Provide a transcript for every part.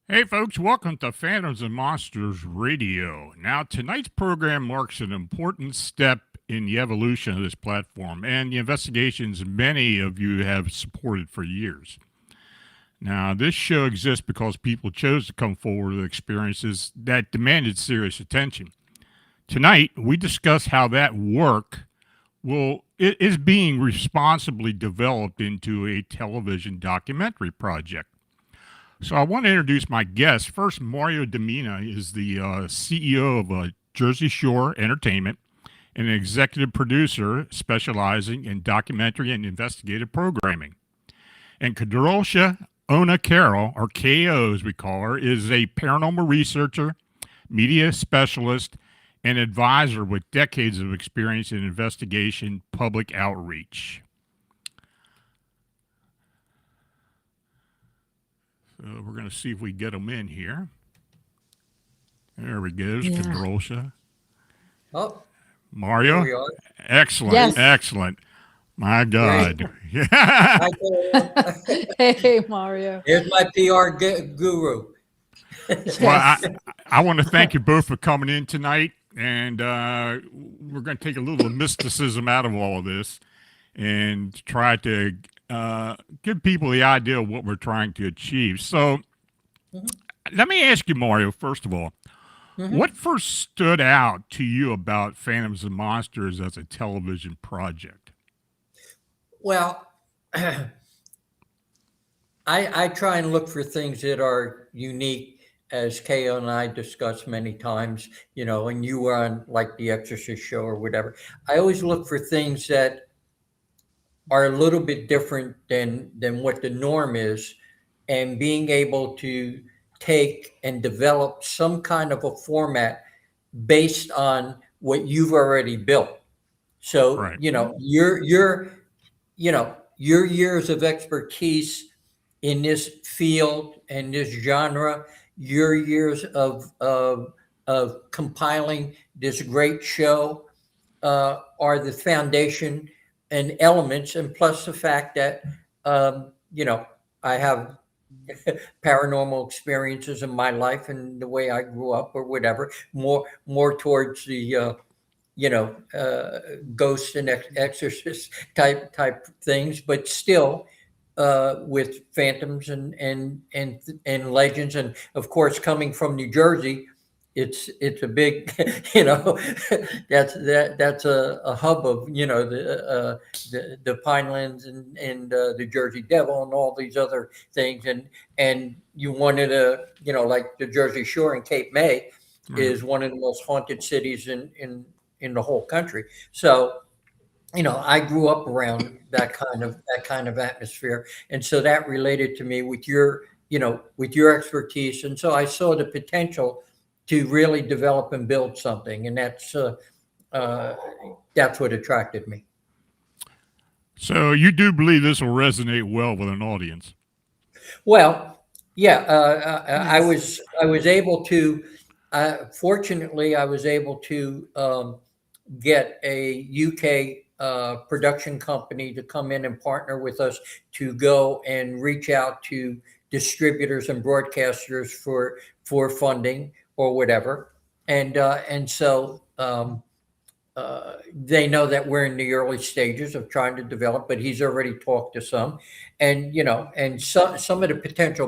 Hey, folks, welcome to Phantoms and Monsters Radio. Now, tonight's program marks an important step in the evolution of this platform and the investigations many of you have supported for years. Now, this show exists because people chose to come forward with experiences that demanded serious attention. Tonight, we discuss how that work is being responsibly developed into a television documentary project. So I want to introduce my guest. First, Mario Domina is the CEO of Jersey Shore Entertainment and an executive producer specializing in documentary and investigative programming. And Kadrolsha Carole, or KO as we call her, is a paranormal researcher, media specialist, and advisor with decades of experience in investigation public outreach. So we're going to see if we get them in here. There we go, Kadrolsha. Oh, Mario? we are. Excellent, Yes. Excellent. My God. Hi, Carole. Hey, Mario. Here's my PR guru. Well, I want to thank you both for coming in tonight. And we're going to take a little mysticism out of all of this and try to give people the idea of what we're trying to achieve. So let me ask you, Mario, first of all, what first stood out to you about Phantoms and Monsters as a television project? Well, I try and look for things that are unique, as KO and I discussed many times, you know, and you were on like the Exorcist show or whatever. I always look for things that are a little bit different than what the norm is, and being able to take and develop some kind of a format based on what you've already built. So, Right. you know, your years of expertise in this field and this genre, your years of compiling this great show are the foundation and elements, and plus the fact that I have paranormal experiences in my life and the way I grew up or whatever, more towards the ghost and exorcist type things, but still with phantoms and legends, and of course coming from New Jersey, it's a big that's a hub of the Pinelands and the Jersey Devil and all these other things, and you wanted to like the Jersey Shore and Cape May, is one of the most haunted cities in the whole country. So, I grew up around that kind of atmosphere, and so that related to me with your expertise, and so I saw the potential to really develop and build something, and uh, that's what attracted me. So you do believe this will resonate well with an audience? Well, yeah, I Nice. was able to. Fortunately, I was able to get a UK production company to come in and partner with us to go and reach out to distributors and broadcasters for funding or whatever, and so. They know that we're in the early stages of trying to develop, but he's already talked to some, and some of the potential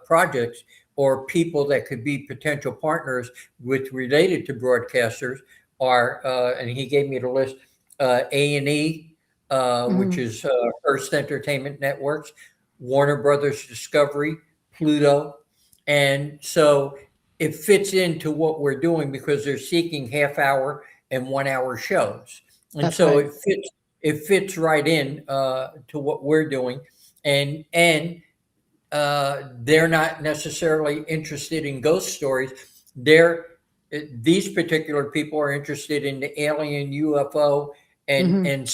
projects or people that could be potential partners with related to broadcasters are, and he gave me the list, A&E, which Mhm. is Hearst Entertainment Networks, Warner Brothers Discovery, Pluto, and so it fits into what we're doing because they're seeking half-hour and 1 hour shows. And That's so right. it fits right in to what we're doing. And they're not necessarily interested in ghost stories. These particular people are interested in the alien UFO and Hmm. and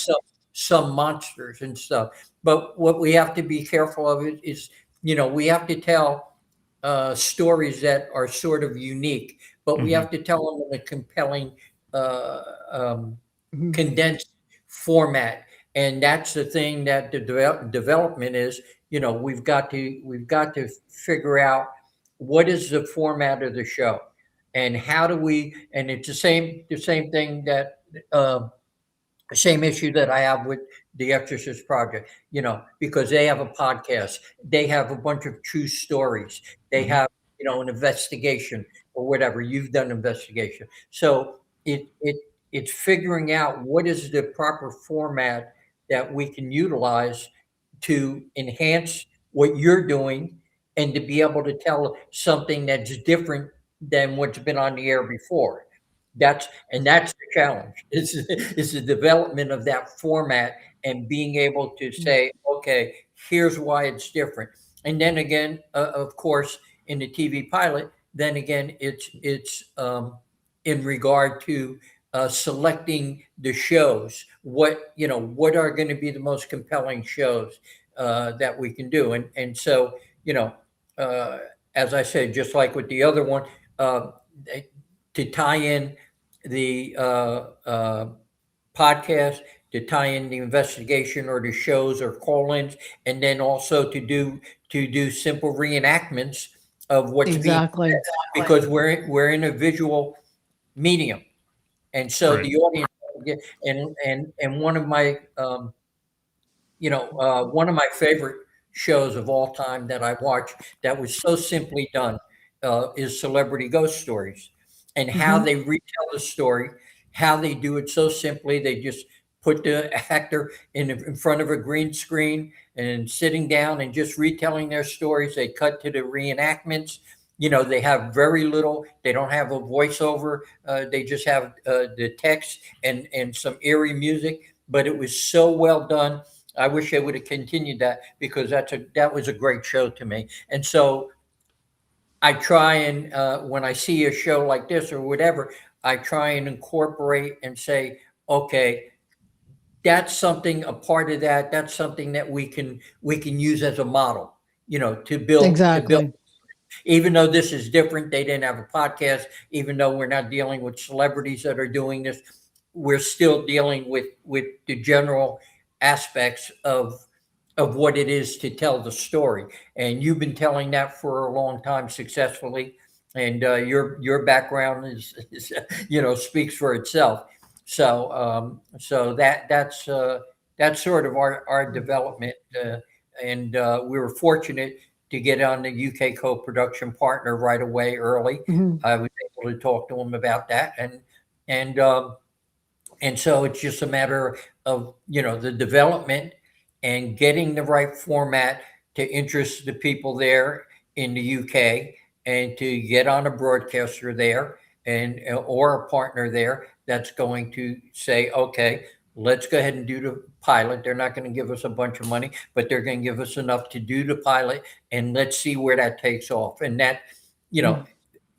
some monsters and stuff. But what we have to be careful of is, we have to tell stories that are sort of unique, but we Hmm. have to tell them in a compelling, uh, um, Hmm. condensed format. And that's the thing that the development is. We've got to figure out what is the format of the show, and how do we. And it's the same thing that. Same issue that I have with the Exorcist Project, because they have a podcast, they have a bunch of true stories, they Hmm. have, an investigation or whatever. You've done investigation, so it's figuring out what is the proper format that we can utilize to enhance what you're doing and to be able to tell something that's different than what's been on the air before. That's the challenge. Is the development of that format and being able to say, okay, here's why it's different. And then again, of course, in the TV pilot, then again, it's in regard to selecting the shows. What are going to be the most compelling shows that we can do? And so, uh, as I said, just like with the other one, uh, to tie in the podcast, to tie in the investigation or the shows or call-ins, and then also to do simple reenactments of what's being Exactly. said, because we're in a visual medium, and so Right. the audience. And one of my favorite shows of all time that I watched that was so simply done is Celebrity Ghost Stories, and how Hmm. they retell the story, how they do it so simply. They just put the actor in front of a green screen and sitting down and just retelling their stories. They cut to the reenactments. They have very little. They don't have a voiceover. They just have the text and some eerie music. But it was so well done. I wish I would have continued that, because that was a great show to me. And so I try and when I see a show like this or whatever, I try and incorporate and say, okay, that's something, a part of that. That's something that we can use as a model, to build. Exactly. Even though this is different, they didn't have a podcast. Even though we're not dealing with celebrities that are doing this, we're still dealing with the general aspects of what it is to tell the story. And you've been telling that for a long time successfully, and your background speaks for itself. So that's sort of our development, and we were fortunate to get on the UK co-production partner right away early. Hmm. I was able to talk to him about that, and um, and so it's just a matter of, the development and getting the right format to interest the people there in the UK, and to get on a broadcaster there, and or a partner there that's going to say, okay, let's go ahead and do the pilot. They're not going to give us a bunch of money, but they're going to give us enough to do the pilot, and let's see where that takes off. And that, you know,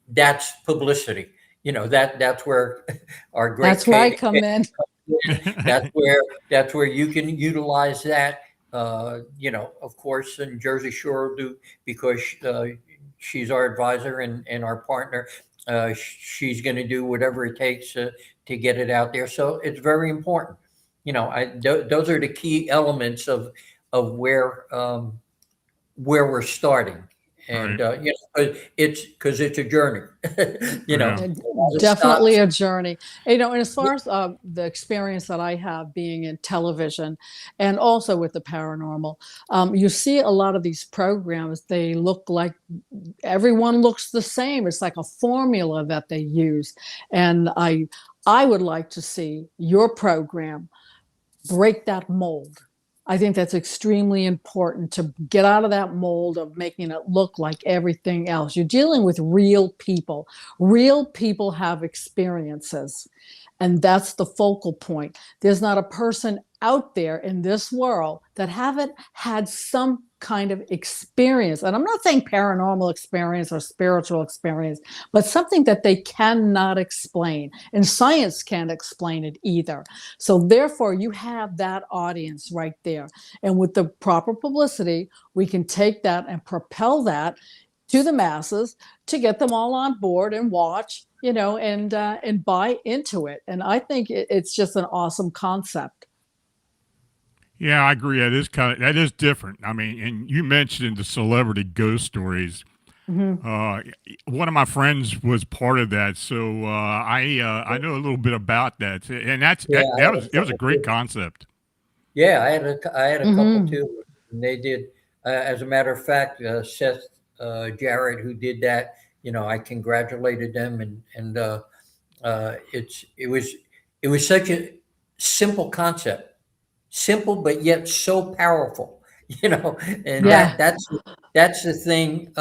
that's publicity. That's where our great That's where I come in. that's where you can utilize that. Of course, in Jersey Shore will do, because she's our advisor and our partner. She's going to do whatever it takes to get it out there. So it's very important. Those are the key elements of where we're starting. And Right. it's a journey. Yeah. Definitely a journey. And as far as the experience that I have being in television and also with the paranormal, you see a lot of these programs, they look like everyone looks the same. It's like a formula that they use. And I would like to see your program break that mold. I think that's extremely important, to get out of that mold of making it look like everything else. You're dealing with real people. Real people have experiences, and that's the focal point. There's not a person out there in this world that haven't had some kind of experience. And I'm not saying paranormal experience or spiritual experience, but something that they cannot explain. And science can't explain it either. So therefore, you have that audience right there. And with the proper publicity, we can take that and propel that to the masses to get them all on board and watch, and buy into it. And I think it's just an awesome concept. Yeah, I agree. That is different. I mean, and you mentioned the celebrity ghost stories. Mhm. Uh, One of my friends was part of that, so I know a little bit about that, and Yeah, I that had a was it was a couple great too. concept. Yeah, I had a couple Mhm. too, and they did. As a matter of fact, Seth Jarrett, who did that, I congratulated them, it was such a simple concept, simple but yet so powerful, and Right. that's the thing.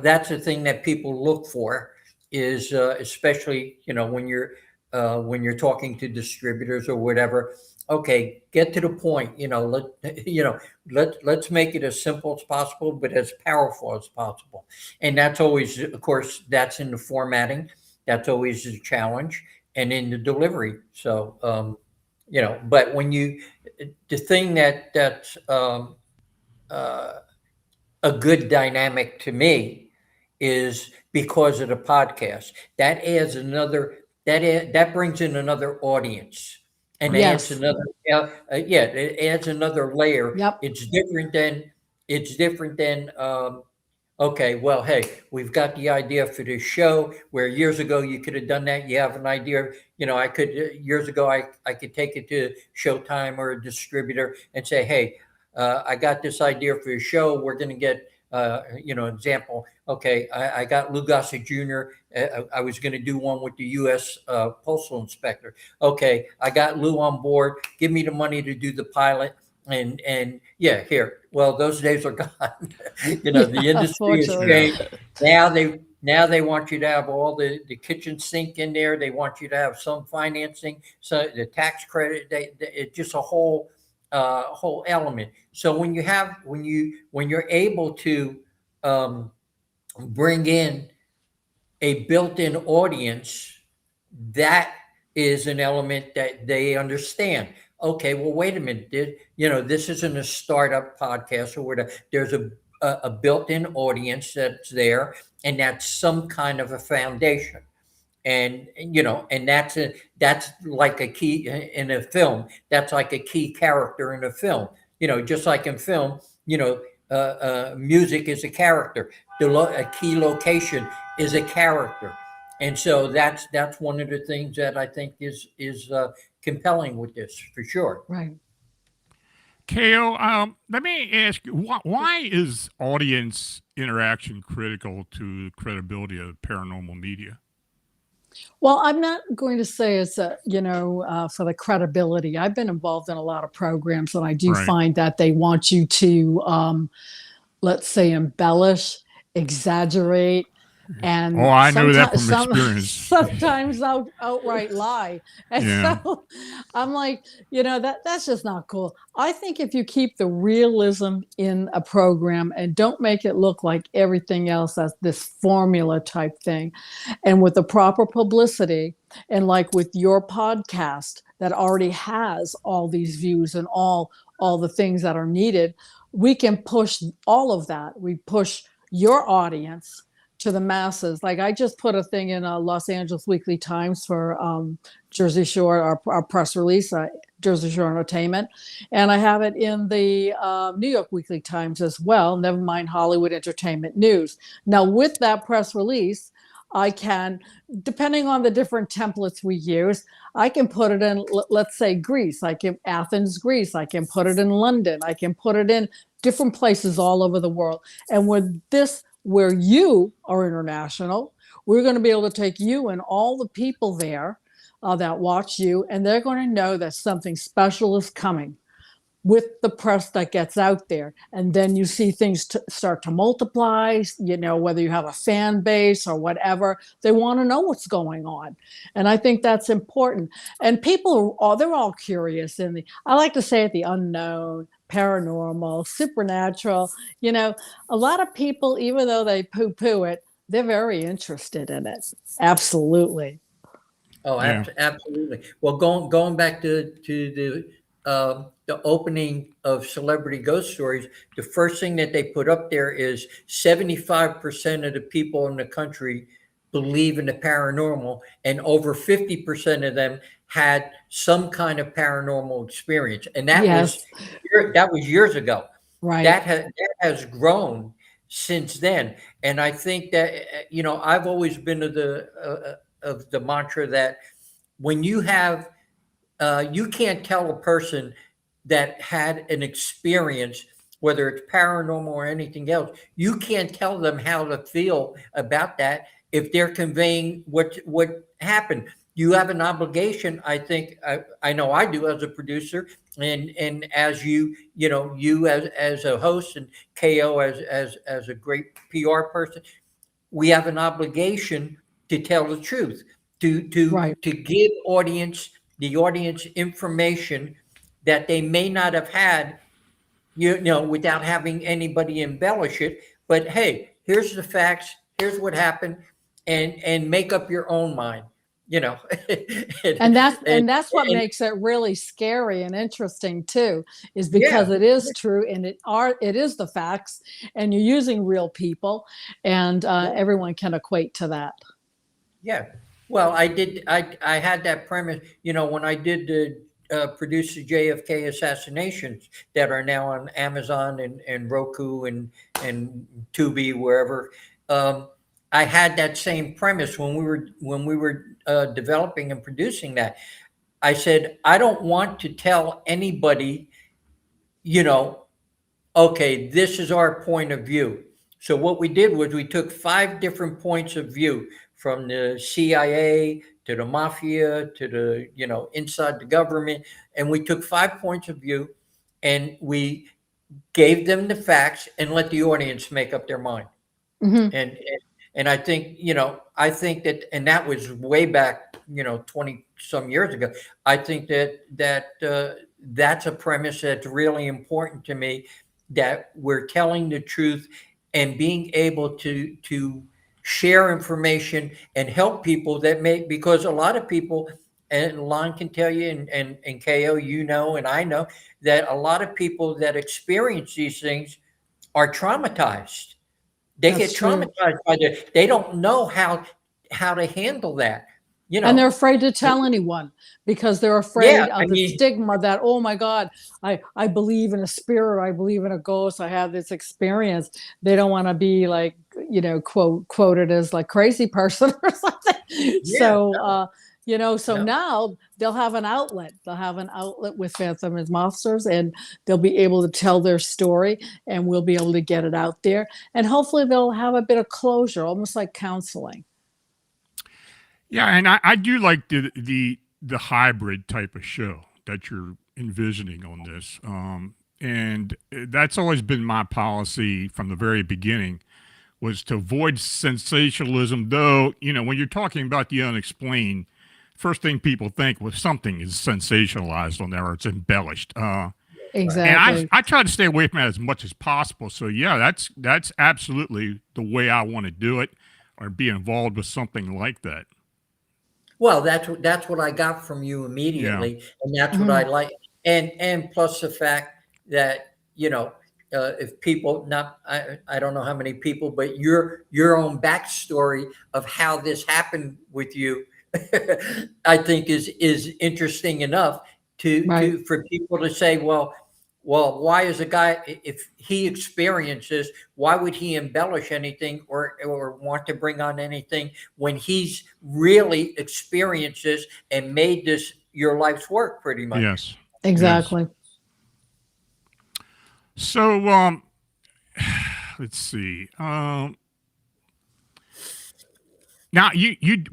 That's the thing that people look for, is especially when you're talking to distributors or whatever. Okay, get to the point. Let's make it as simple as possible but as powerful as possible. And that's always, of course, that's in the formatting. That's always a challenge, and in the delivery. So but when you the thing that's uh, a good dynamic to me is because of the podcast. That brings in another audience, and Right. adds Yes. another it adds another layer. Yep. It's different than okay, well, hey, we've got the idea for this show, where years ago you could have done that. You have an idea, I could years ago I could take it to Showtime or a distributor and say, hey, I got this idea for a show. We're going to get, example. Okay, I got Lou Gossett Jr. I was going to do one with the U.S. Postal Inspector. Okay, I got Lou on board. Give me the money to do the pilot. And yeah, here. Well, those days are gone. Yeah, The industry has unfortunately. Yeah. changed. Now they want you to have all the kitchen sink in there. They want you to have some financing, so the tax credit. It's just a whole element. So when you're able to bring in a built-in audience, that is an element that they understand. Okay, well, wait a minute. This isn't a startup podcast or whatever. There's a built-in audience that's there, and that's some kind of a foundation. And that's like a key in a film. That's like a key character in a film. Just like in film, music is a character. A key location is a character, and so that's one of the things that I think is compelling with this, for sure. Right. KO, let me ask you, why is audience interaction critical to the credibility of paranormal media? Well, I'm not going to say it's for the credibility. I've been involved in a lot of programs, and I do Right. find that they want you to, let's say, embellish, exaggerate, and Oh, I know that sometimes from experience. sometimes outright lie. And Yeah. so I'm like, that's just not cool. I think if you keep the realism in a program and don't make it look like everything else as this formula type thing, and with the proper publicity, and like with your podcast that already has all these views and all the things that are needed, we can push all of that. We push your audience to the masses. Like I just put a thing in Los Angeles Weekly Times for Jersey Shore, our press release, Jersey Shore Entertainment, and I have it in the New York Weekly Times as well. Never mind Hollywood Entertainment News. Now, with that press release, I can, depending on the different templates we use, I can put it in, let's say, Greece. I can Athens, Greece. I can put it in London. I can put it in different places all over the world. And with this, where you are international, we're going to be able to take you and all the people there that watch you, and they're going to know that something special is coming with the press that gets out there. And then you see things start to multiply, whether you have a fan base or whatever, they want to know what's going on. And I think that's important. And people they're all curious I like to say it, the unknown, paranormal, supernatural. A lot of people, even though they poo-poo it, they're very interested in it. Absolutely. Oh, Yeah. absolutely. Well, going back to the opening of Celebrity Ghost Stories, the first thing that they put up there is 75% of the people in the country believe in the paranormal, and over 50% of them had some kind of paranormal experience. And that Yes. was years ago. Right. That has grown since then. And I think that I've always been of the mantra that when you have you can't tell a person that had an experience, whether it's paranormal or anything else, you can't tell them how to feel about that if they're conveying what happened. You have an obligation, I think. I know I do as a producer, and as you as a host, and KO as a great PR person, we have an obligation to tell the truth, Right. to give the audience information that they may not have had, without having anybody embellish it. But hey, here's the facts. Here's what happened, and make up your own mind. And that's what and makes it really scary and interesting too, is because yeah, it is true, and it is the facts, and you're using real people, and everyone can equate to that. yeah. Well, I had that premise, when I did produce the JFK assassinations that are now on Amazon and Roku and Tubi, wherever. I had that same premise when we were developing and producing that. I said, I don't want to tell anybody, okay, this is our point of view. So what we did was we took 5 different points of view, from the CIA to the mafia to the, inside the government. And we took 5 points of view, and we gave them the facts and let the audience make up their mind. Hmm. And I think, that, and that was way back, 20 some years ago. I think that's a premise that's really important to me, that we're telling the truth and being able to share information and help people because a lot of people, and Lon can tell you, and KO, and I know, that a lot of people that experience these things are traumatized. They get That's true. traumatized by they don't know how to handle that. And they're afraid to tell anyone because they're Yeah, afraid I of the mean, stigma that, oh my God, I believe in a spirit, I believe in a ghost, I have this experience. They don't want to be like, quoted as like crazy person or something. yeah, So, no, so no. now they'll have an outlet. They'll have an outlet with Phantom and Monsters, and they'll be able to tell their story, and we'll be able to get it out there. And hopefully they'll have a bit of closure, almost like counseling. Yeah, and I do like the hybrid type of show that you're envisioning on this. And that's always been my policy from the very beginning, was to avoid sensationalism. Though, when you're talking about the unexplained, first thing people think was something is sensationalized on there or it's embellished. And Exactly. I try to stay away from that as much as possible. So yeah, that's absolutely the way I want to do it, or be involved with something like that. Well, that's what I got from you Yeah. immediately, and that's what I Mhm. like. And plus the fact that if people not I don't know how many people, but your own backstory of how this happened with you, I think is interesting enough Right. to for people to say, well, why is a guy if he experiences, why would he embellish anything or want to bring on anything when he's really experiences and made this your life's work pretty much. Yes. Yes. Exactly. So let's see. Now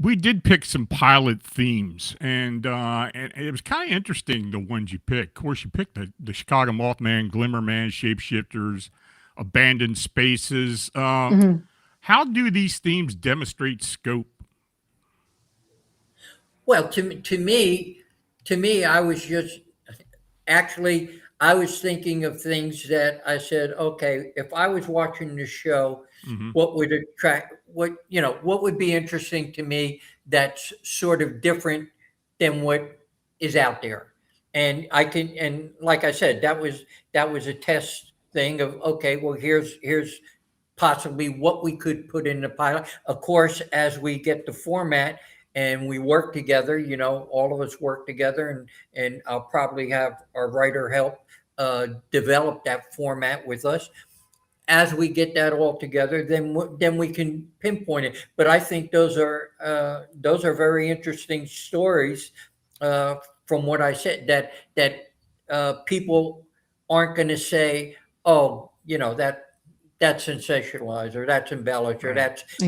we did pick some pilot themes, and it was kind of interesting the ones you picked. Of course, you picked the Chicago Mothman, Glimmerman, Shapeshifters, Abandoned Spaces. Mhm. How do these themes demonstrate scope? Well, to me, I was just actually I was thinking of things that I said, okay, if I was watching the show, Hmm. what would attract what would be interesting to me that's sort of different than what is out there. And I can and like I said, that was a test thing of okay, well here's possibly what we could put in the pilot. Of course, as we get the format and we work together, all of us work together, and I'll probably have our writer help develop that format with us. As we get that all together, then we can pinpoint it. But I think those are very interesting stories uh, from what I said that people aren't going to say, oh, that's sensationalized or that's embellished or Right. that's oh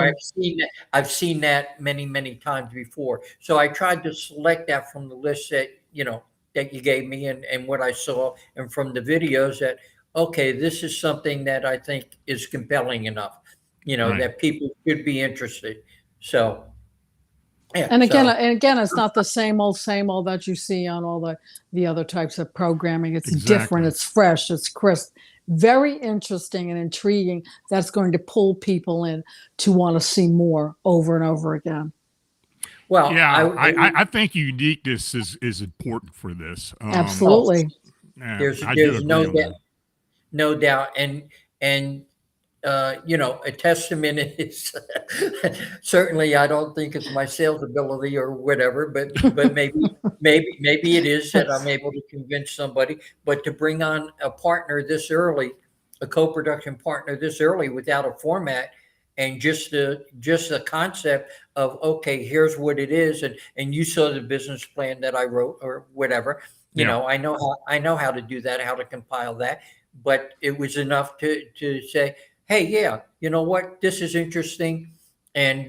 Exactly. I've seen that many times before. So I tried to select that from the list that that you gave me and what I saw and from the videos that okay, this is something that I think is compelling enough, Right. that people should be interested. So yeah, And so again, it's not the same old that you see on all the other types of programming. It's different, Exactly. it's fresh, it's crisp, very interesting and intriguing. That's going to pull people in to want to see more over and over again. well, Yeah, I think uniqueness is important for this. oh, Absolutely. Yeah, I do there's agree on that. no doubt, and a testament is certainly I don't think it's my sales ability or whatever, but maybe it is that I'm able to convince somebody. But to bring on a partner this early, a co-production partner this early without a format and just the concept of okay, here's what it is, and you saw the business plan that I wrote or whatever. Yeah. I know how to do that, how to compile that, but it was enough to say, hey, yeah, you know what? This is interesting. And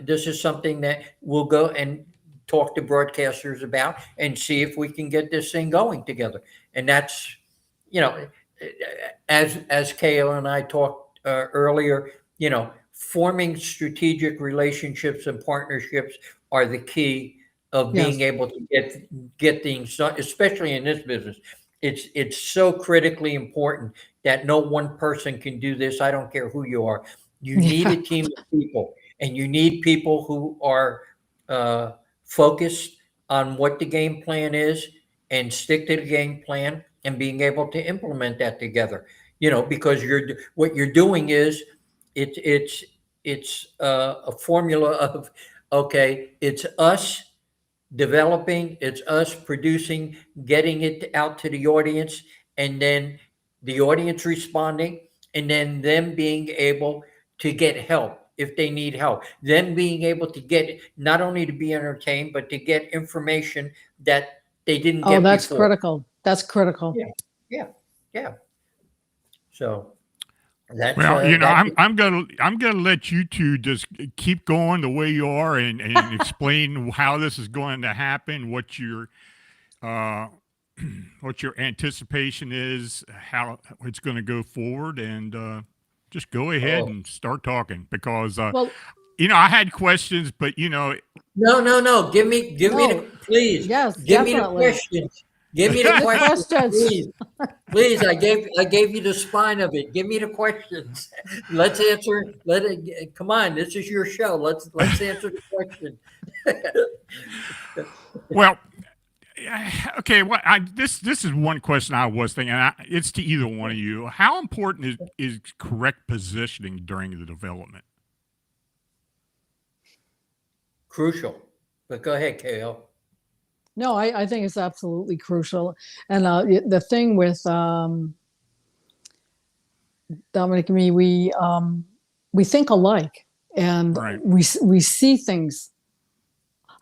this is something that we'll go and talk to broadcasters about and see if we can get this thing going together. And that's, you know, as KO and I talked earlier, forming strategic relationships and partnerships are the key of being Yes. able to get things done, especially in this business. It's so critically important that no one person can do this. I don't care who you are. You need Yeah. a team of people, and you need people who are uh, focused on what the game plan is and stick to the game plan and being able to implement that together. Because what you're doing is it's a formula of okay, it's us developing, it's us producing, getting it out to the audience, and then the audience responding, and then them being able to get help if they need help. Then being able to get not only to be entertained, but to get information that they didn't Oh, get that's before. critical. That's critical. Yeah, yeah, yeah. So that's Well, that. I'm gonna let you two just keep going the way you are and explain how this is going to happen, uh what your anticipation is, how it's going to go forward, and just go ahead Oh, and start talking because Well, I had questions, but no. Give me no, the, please, yes, give me the definitely. questions. Give me the Give me the questions, questions. please. Please, I gave you the spine of it. Give me the questions. Let's answer. Come on. This is your show. Let's answer the question. well, okay. What this is one question I was thinking. It's to either one of you. How important is correct positioning during the development? Crucial. But go ahead, KO. No, I think it's absolutely crucial. And the thing with Dominic and me, we think alike, and Right. we see things.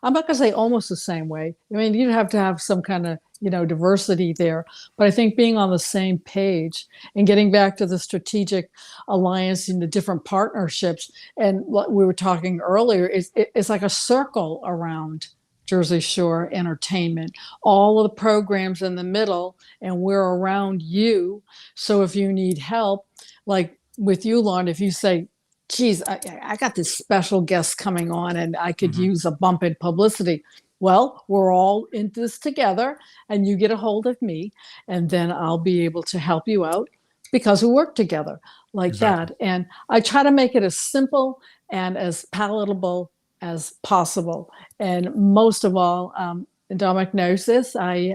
I'm not going to say almost the same way. I mean, you have to have some kind of diversity there, but I think being on the same page and getting back to the strategic alliance and the different partnerships and what we were talking earlier is it's like a circle around Jersey Shore Entertainment, all of the programs in the middle, and we're around you. So if you need help, like with you, Lauren, if you say, geez, I got this special guest coming on and I could Hmm. use a bump in publicity. Well, we're all in this together and you get a hold of me and then I'll be able to help you out because we work together like Exactly. that. And I try to make it as simple and as palatable as possible. And most of all, and Dominic knows this, I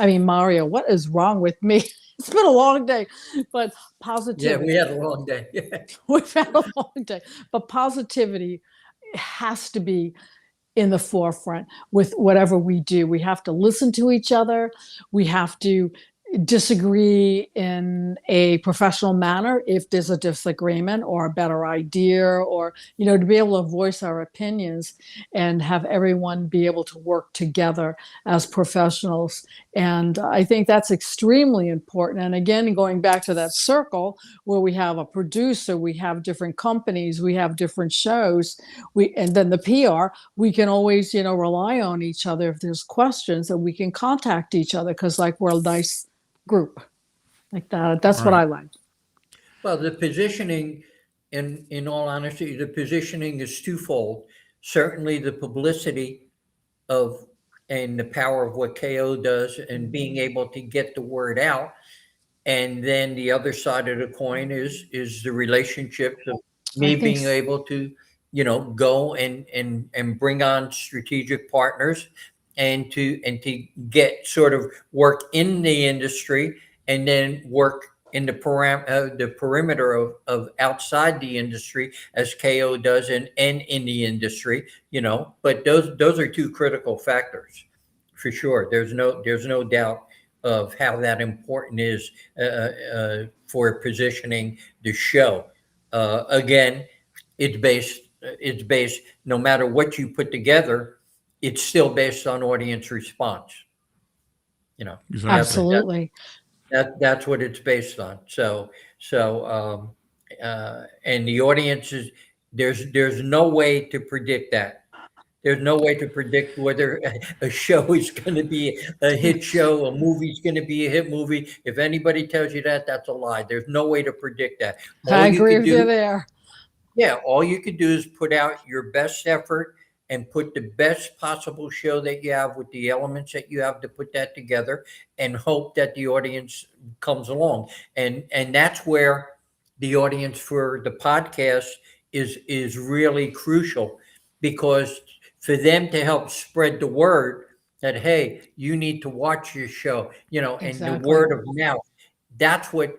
mean, Mario, what is wrong with me? It's been a long day, but Yeah, we positivity. had a long day. We've had a long day, but positivity has to be in the forefront with whatever we do. We have to listen to each other. We have to disagree in a professional manner if there's a disagreement or a better idea, or to be able to voice our opinions and have everyone be able to work together as professionals. And I think that's extremely important. And again, going back to that circle where we have a producer, we have different companies, we have different shows, and then the PR, we can always rely on each other if there's questions, and we can contact each other because like we're a nice group like that. That's what Right. I like. Well, the positioning, in all honesty, the positioning is twofold. Certainly, the publicity of and the power of what KO does and being able to get the word out. And then the other side of the coin is the relationships of I me think being able to, go and bring on strategic partners and to get sort of work in the industry and then work in the perimeter of outside the industry as KO does and in the industry, but those are two critical factors for sure. There's no doubt of how that important is for positioning the show. Again, it's based no matter what you put together, it's still based on audience response. You know, that's Exactly. that, absolutely. that's what it's based on. And the audience is there's no way to predict that. There's no way to predict whether a show is going to be a hit show, a movie's going to be a hit movie. If anybody tells you that, that's a lie. There's no way to predict that. I All you agree could with you do, there. yeah, all you could do is put out your best effort and put the best possible show that you have with the elements that you have to put that together and hope that the audience comes along. And that's where the audience for the podcast is really crucial because for them to help spread the word that hey, you need to watch your show, and the Exactly. word of mouth, that's what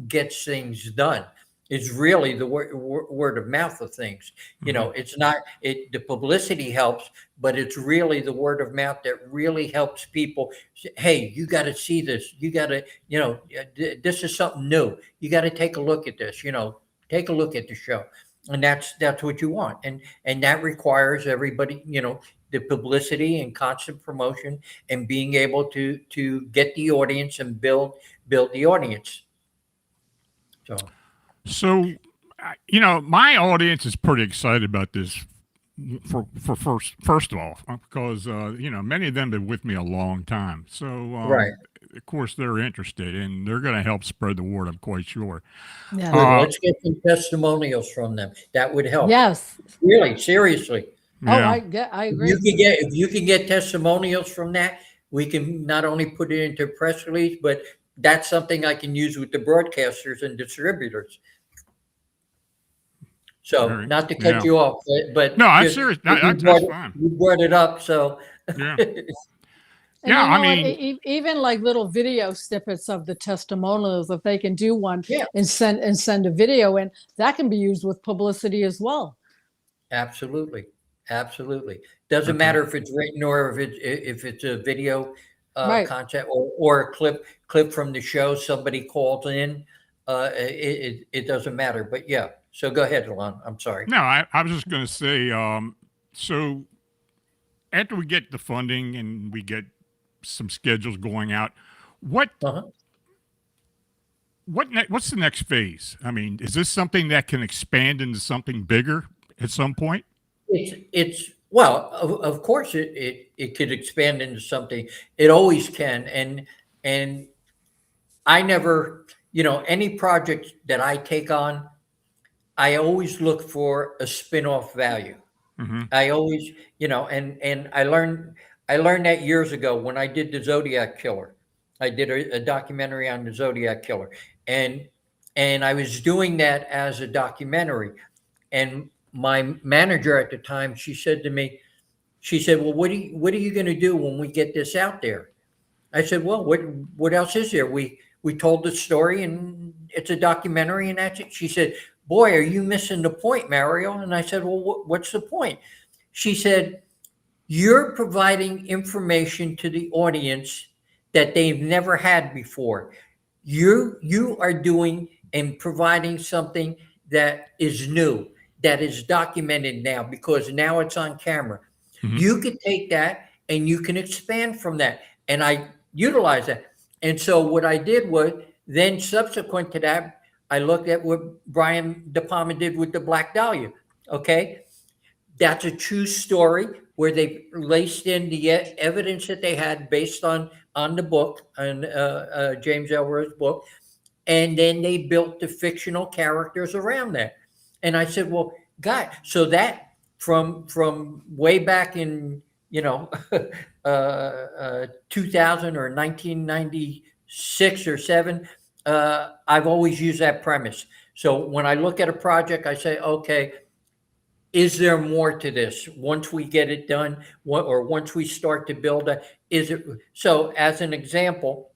gets things done. It's really the word of mouth of things. Hmm. It's not the publicity helps, but it's really the word of mouth that really helps people. Hey, you got to see this. You got to, this is something new. You got to take a look at this. Take a look at the show, and that's what you want, and that requires everybody. The publicity and constant promotion and being able to get the audience and build the audience. So. So, my audience is pretty excited about this. For first of all, because many of them have been with me a long time. So Right. of course, they're interested and they're going to help spread the word. I'm quite sure. Yeah. Good. Uh, Let's get some testimonials from them. That would help. Yes. Really, seriously. Oh, yeah. I If agree. you can get testimonials from that, we can not only put it into a press release, but that's something I can use with the broadcasters and distributors. So, not to cut Yeah. you off, No, but I'm just serious. you That's fine. brought it up, so Yeah. And Yeah. you I know what? mean, Even like little video snippets of the testimonials, if they can do one yeah, and send a video in, that can be used with publicity as well. absolutely, absolutely. Doesn't okay. matter if it's written or if it's a video Right. content or a clip from the show somebody called in. It doesn't matter. But yeah, so go ahead, Alon. I'm sorry. No, I was just going to say, so after we get the funding and we get some schedules going out, what Uh-huh. what's the next phase? I mean, is this something that can expand into something bigger at some point? It's well, of course it could expand into something. It always can, and I never, any project that I take on, I always look for a spin-off value. Hmm. I always, and I learned that years ago when I did the Zodiac Killer. I did a documentary on the Zodiac Killer, and and I was doing that as a documentary. And my manager at the time, she said to me, she said, "Well, what are you going to do when we get this out there?" I said, "Well, what else is there? We told the story, and it's a documentary, and that's it." She said, "Boy, are you missing the point, Mario?" And I said, "Well, what's the point?" She said, "You're providing information to the audience that they've never had before. You are doing and providing something that is new, that is documented now because now it's on camera. Hmm. You could take that and you can expand from that." And I utilize that. And so what I did was then subsequent to that, I looked at what Brian De Palma did with the Black Dahlia. Okay. That's a true story where they laced in the evidence that they had based on the book, on James Ellsworth's book, and then they built the fictional characters around that. And I said, "Well, God, so that from way back in 2000 or 1996 or seven, I've always used that premise. So when I look at a project, I say, okay, is there more to this once we get it done, or once we start to build it? Is it so? As an example,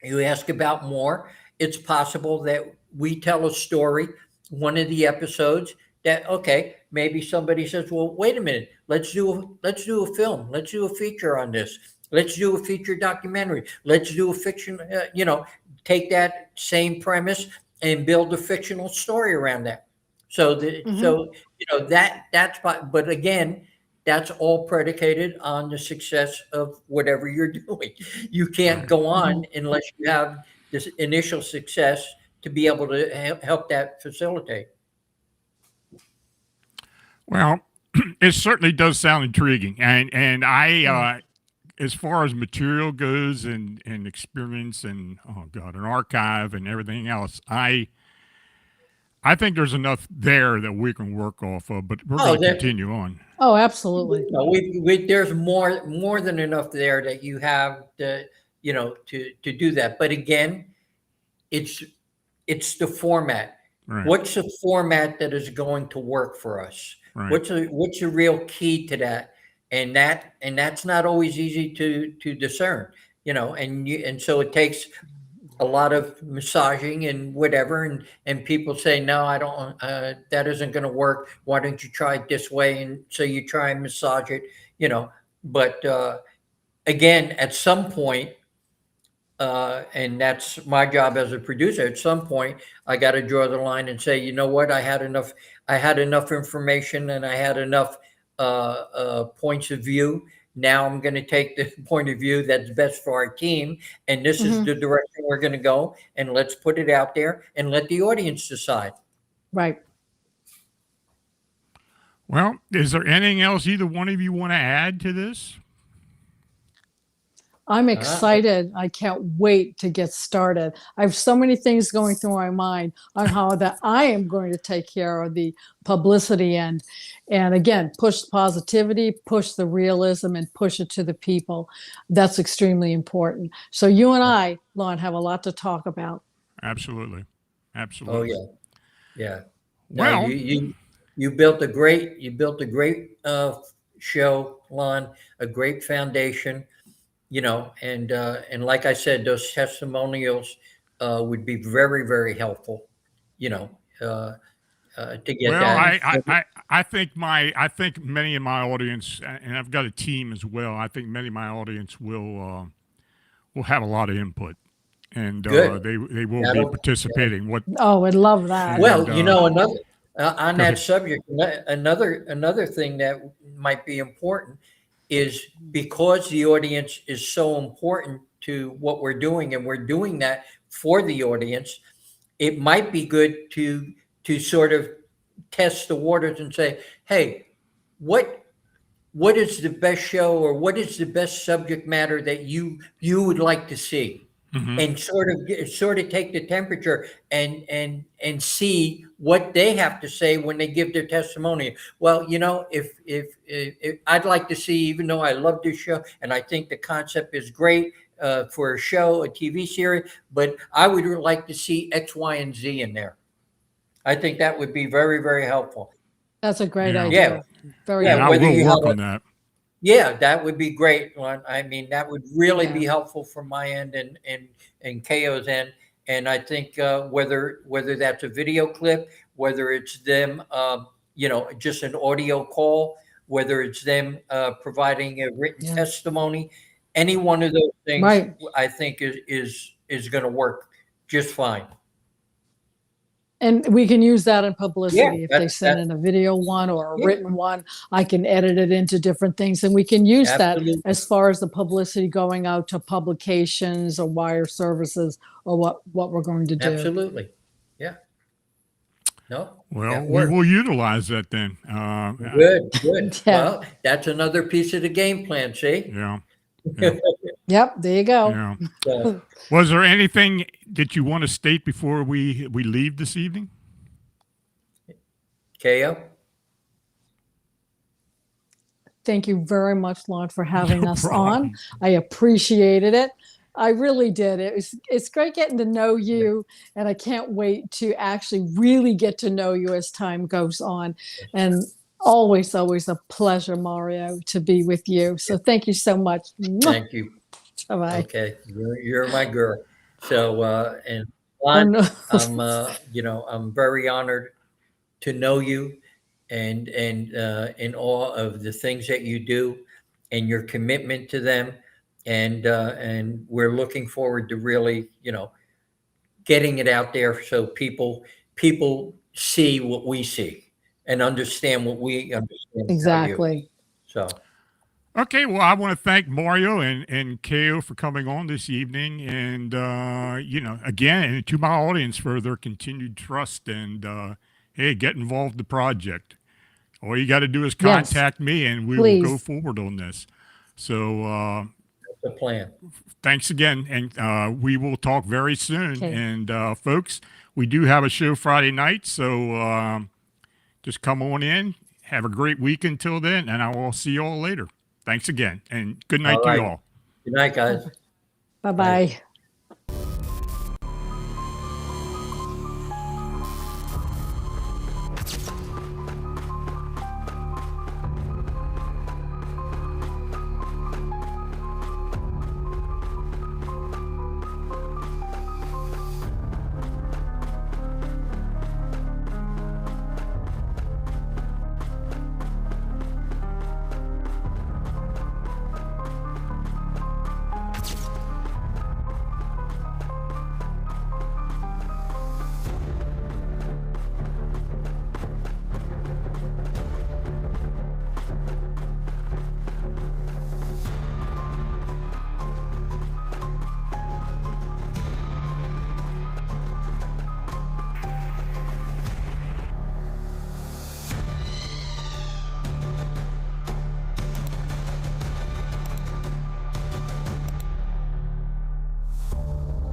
you ask about more. It's possible that we tell a story, one of the episodes, that okay, maybe somebody says, "Well, wait a minute, let's do a film, let's do a feature on this, let's do a feature documentary, let's do a fiction, take that same premise and build a fictional story around that." So Hmm. but again, that's all predicated on the success of whatever you're doing. You can't Right. go Hmm. on unless you have this initial success to be able to help that facilitate. Well, it certainly does sound intriguing, and I, Yeah. as far as material goes and experience and oh god, an archive and everything else, I think there's enough there that we can work off of. But we're going Oh, to continue on. Oh, absolutely. no, there's more than enough there that you have to do that. But again, it's it's the format. Right. What's the format that is going to work for us? Right. What's the real key to that? And that's not always easy to discern, and so it takes a lot of massaging and whatever, and people say, "No, I don't, that isn't going to work. Why don't you try it this way?" And so you try and massage it, but again, at some point, and that's my job as a producer. At some point, I got to draw the line and say, "You know what? I had enough information, and I had enough points of view. Now I'm going to take the point of view that's best for our team, and this is Hmm. the direction we're going to go. And let's put it out there and let the audience decide." Right. Well, is there anything else either one of you want to add to this? I'm Ah, excited. I can't wait to get started. I have so many things going through my mind on how that I am going to take care of the publicity end. And again, push the positivity, push the realism, and push it to the people. That's extremely important. So you and I, Lon, have a lot to talk about. Absolutely. oh Absolutely. yeah, yeah. No, Well, you built a great show, Lon, a great foundation. And like I said, those testimonials would be very, very helpful. You know, uh, to get well, that. I think many of my audience, and I've got a team as well. I think many of my audience will have a lot of input, and Good. they will be That'll. participating. What Oh, I'd love that. and Well, another on go that ahead. subject, another thing that might be important is because the audience is so important to what we're doing, and we're doing that for the audience. It might be good to sort of test the waters and say, hey, what what is the best show, or what is the best subject matter that you would like to see, Hmm. and sort of take the temperature and see what they have to say when they give their testimony. Well, if I'd like to see, even though I love this show and I think the concept is great, for a show, a TV series, but I would like to see X, Y, and Z in there. I think that would be very, very helpful. That's a great Yeah, Yeah, idea. Very yeah. and I good. Whether will you work have on that. yeah, that would be great. I mean, that would really Yeah. be helpful from my end and KO's end. And I think whether that's a video clip, whether it's them, just an audio call, whether it's them providing a written Yeah. testimony, any one of those things, Right. I think is going to work just fine. And we can use that in Yeah, publicity. If they send in a video one or a yeah, written one, I can edit it into different things. And we can use that absolutely, as far as the publicity going out to publications or wire services or what we're going to do. absolutely. Yeah, no, Well, that we works. will utilize that then. Good, good. Yeah. Well, that's another piece of the game plan, see? Yeah, yeah, Yep. There you go. yeah. So, Was there anything that you want to state before we leave this evening? KO? Thank you very much, Lon, for having No us on. problem. I appreciated it. I really did. It's great getting to know you, and I can't wait to actually really get to know you as time goes on. And always, always a pleasure, Mario, to be with you. So thank you so much. Thank you. Bye. Okay, you're my girl. So, and Oh Lon, no. I'm very honored to know you, and in awe of the things that you do and your commitment to them. And we're looking forward to really, getting it out there so people see what we see and understand what we understand about you. Exactly. So, Okay, well, I want to thank Mario and KO for coming on this evening, and again, to my audience for their continued trust and hey, get involved in the project. All you got to do is Yes. contact me, and we will go Please. forward on this. So the plan. thanks again, and we will talk very soon. Okay. And folks, we do have a show Friday night, so just come on in. Have a great week until then, and I will see you all later. Thanks again, and good night All to you right. all. Good night, guys. Bye bye.